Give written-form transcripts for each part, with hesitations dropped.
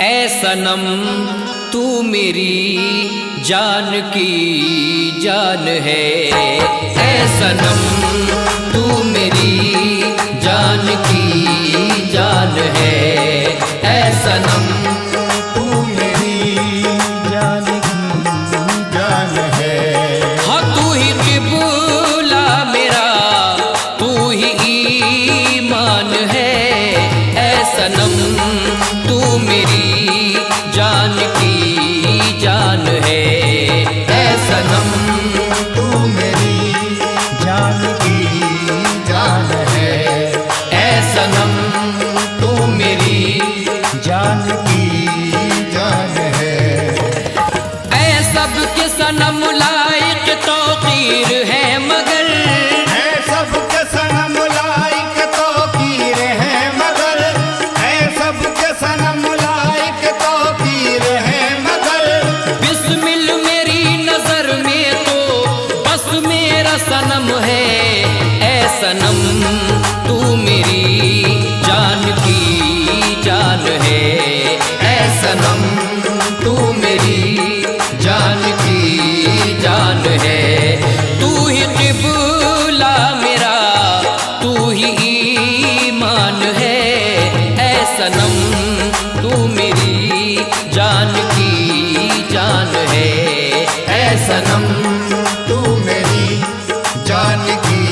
ऐ सनम तू मेरी जान की जान है। ऐ सनम तू मेरी जान की जान है। ऐ सनम तू मेरी जान की जान है। हाँ तू ही क़िबला मेरा, तू ही ईमान है। ऐ सनम तू मेरी जान की जान है। ऐ सनम तू मेरी जान की जान है। ऐ सनम तू मेरी जान की जान है। ऐ सबके सनम लायक तौक़ीर है मगर, है सबके सनम लायक तौक़ीर है मगर, है सबके सनम लायक तौक़ीर है मगर, बिस्मिल मेरी नजर में तो बस मेरा सनम है। ऐ सनम तू मेरी जान की जान है। ऐ सनम तू मेरी जान की जान है। तू ही क़िबला मेरा, तू ही ईमान है। ऐ सनम तू मेरी जान की जान है। ऐ सनम तू मेरी जान की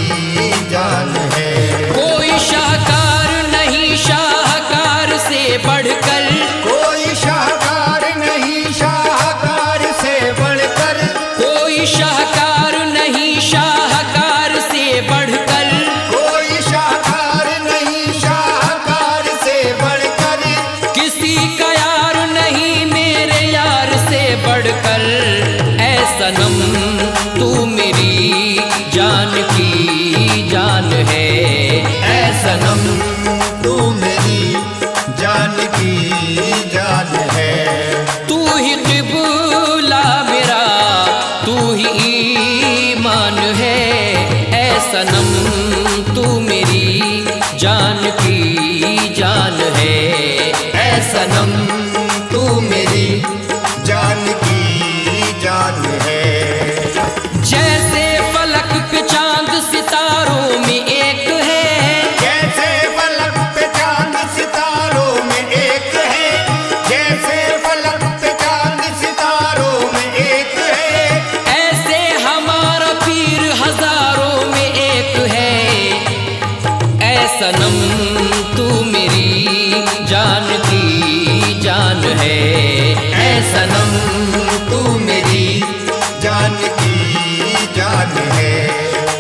जान है। कोई शाहकार नहीं शाहकार से बढ़कर, कोई शाहकार नहीं शाहकार से बढ़कर, कोई शाहकार नहीं शाहकार से बढ़कर, कोई शाहकार नहीं शाहकार से बढ़कर, किसी का यार नहीं मेरे यार से बढ़कर। ऐ सनम तू मेरी जान की जान है। ऐ सनम तू मेरी जान की जान है। तू ही क़िबला मेरा, तू ही ईमान है। ऐ सनम तू मेरी जान की जान है। ऐ सनम तू मेरी जान की जान है। जैसे फलक पे चांद सितारों में एक है, जैसे फलक पे चांद सितारों में एक है, जैसे फलक पे चांद सितारों में एक है, ऐसे हमारा पीर हजारों में एक है। ऐ सनम तू मेरी जान की जान है। ऐ सनम तू मेरी जान की जान है।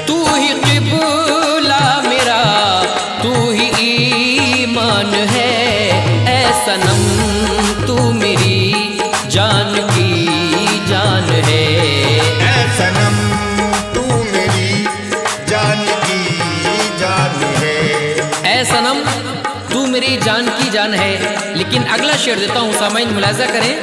तू ही क़िबला मेरा, तू ही ईमान है। ऐ सनम तू मेरी जान की जान है। ऐ सनम तू मेरी जान की जान है। ऐ सनम तू मेरी जान की जान है। लेकिन अगला शेर देता हूँ, सामाइन मुलाजा करें।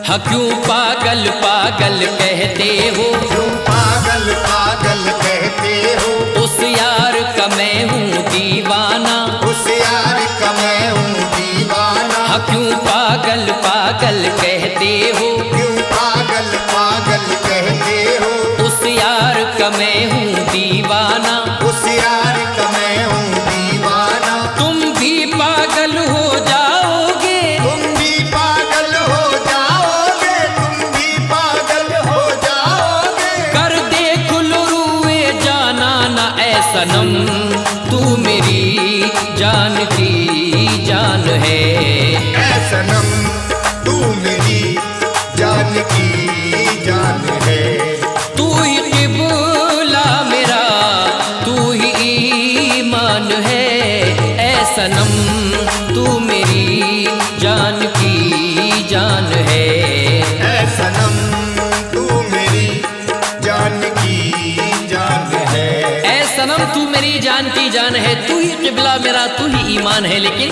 हाँ क्यों पागल पागल कहते हो, क्यों पागल पागल कहते हो, उस यार का मैं हूँ दीवाना। उस यार का मैं हूँ दीवाना। हाँ क्यों पागल पागल कहते हो, क्यों पागल पागल कहते हो, उस यार का मैं हूँ दीवाना। उस यार का मैं हूँ दीवाना। तुम भी पागल हो जाओगे, तुम भी पागल हो जाओगे, तुम भी पागल हो जाओगे। कर दे खुलरुए जाना ना। ऐ सनम तू मेरी जान की जान है। ऐ सनम तू मेरी जान की जान है। तू ही क़िबला मेरा, तू ही ईमान है। ऐ सनम तू मेरी जान की जान है। ऐ सनम तू मेरी जान की जान है। ऐ सनम तू मेरी जान की जान है। तू ही क़िबला मेरा, तू ही ईमान है। लेकिन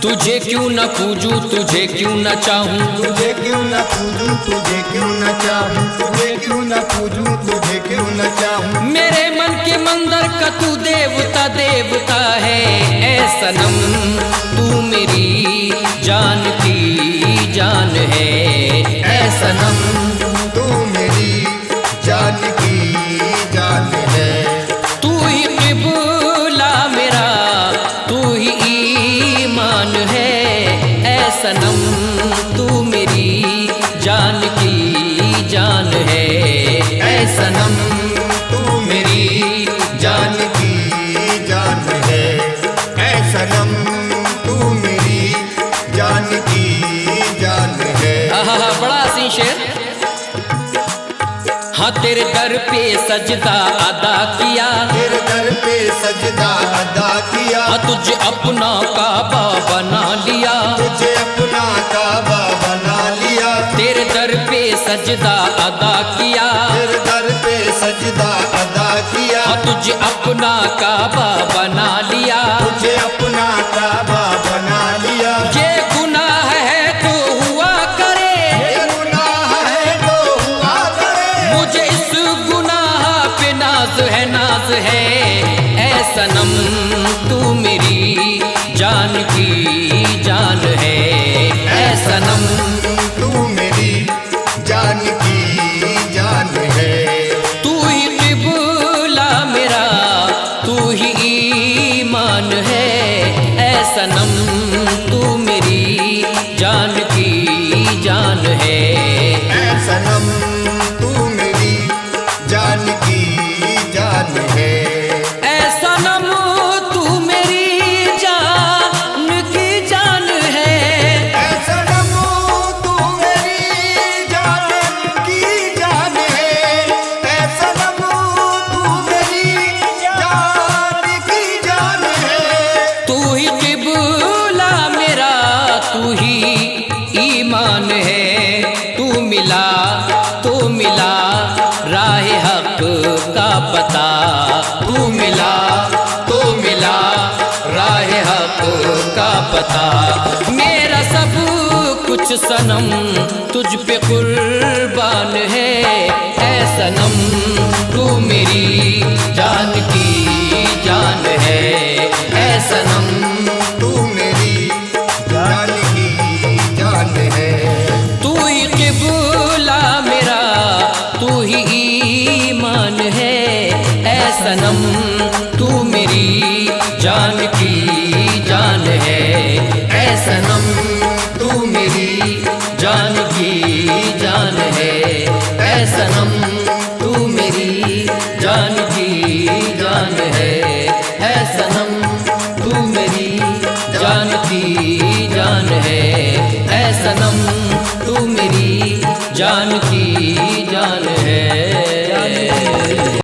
तुझे क्यों न पूजूं, तुझे क्यों न चाहूं, तुझे क्यों न पूजूं, तुझे क्यों न चाहूं, तुझे क्यों न पूजूं, तुझे क्यों न चाहूं। मेरे मन के मंदिर का तू देवता देवता है। सनम तू मेरी जान की जान है, ऐ सनम तू मेरी जान की जान है। तू ही क़िबला मेरा, तू ही ईमान है, ऐ सनम तू मेरी जान की जान है, ऐ सनम तू मेरी जान की जान है। ऐ सनम तू मेरी जान की जान है। आहा बड़ा सी शेर। हाँ तेरे दर पे सजदा अदा किया, तेरे दर पे सजदा अदा किया। हाँ तुझे अपना काबा बना लिया, तुझे अपना काबा बना लिया। तेरे दर पे सजदा अदा किया, तेरे दर पे सजदा अदा किया। हाँ तुझे अपना काबा बना लिया। तुझे अपना काबा बना लिया। ये गुनाह है तो हुआ करे, ये गुनाह है तो हुआ करे। मुझे इस गुनाह पे नाज है, नाज है, ऐ सनम तू मेरी जान की जान है, ऐ सनम तू मेरी जान की जान है। तू ही क़िबला मेरा, तू ही ईमान है, ऐ सनम तू मेरी जान की जान है। ऐ सनम तू मेरी जान की जान है। ऐ सनम तू मेरी जान की जान है। ऐ सनम तू मेरी जान की जान है। ऐ सनम तू मेरी जान की जान है। तू ही क़िबला मेरा, तू ही ईमान है, तू मिला तो मिला राह हक का पता, तू मिला तो मिला राह हक का पता। मेरा सब कुछ सनम तुझ पे कुर्बान है, ऐ सनम तू मेरी जान की जान है, ऐ सनम तू मेरी जान की जान है। तू ही क़िबला मेरा, तू ही ईमान है, ऐ सनम तू मेरी जान की जान है, ऐ सनम तू मेरी जान की जान है, ऐ सनम तू मेरी जान की जान है, ऐ सनम तू मेरी जान की जान है, ऐ सनम तू मेरी जान की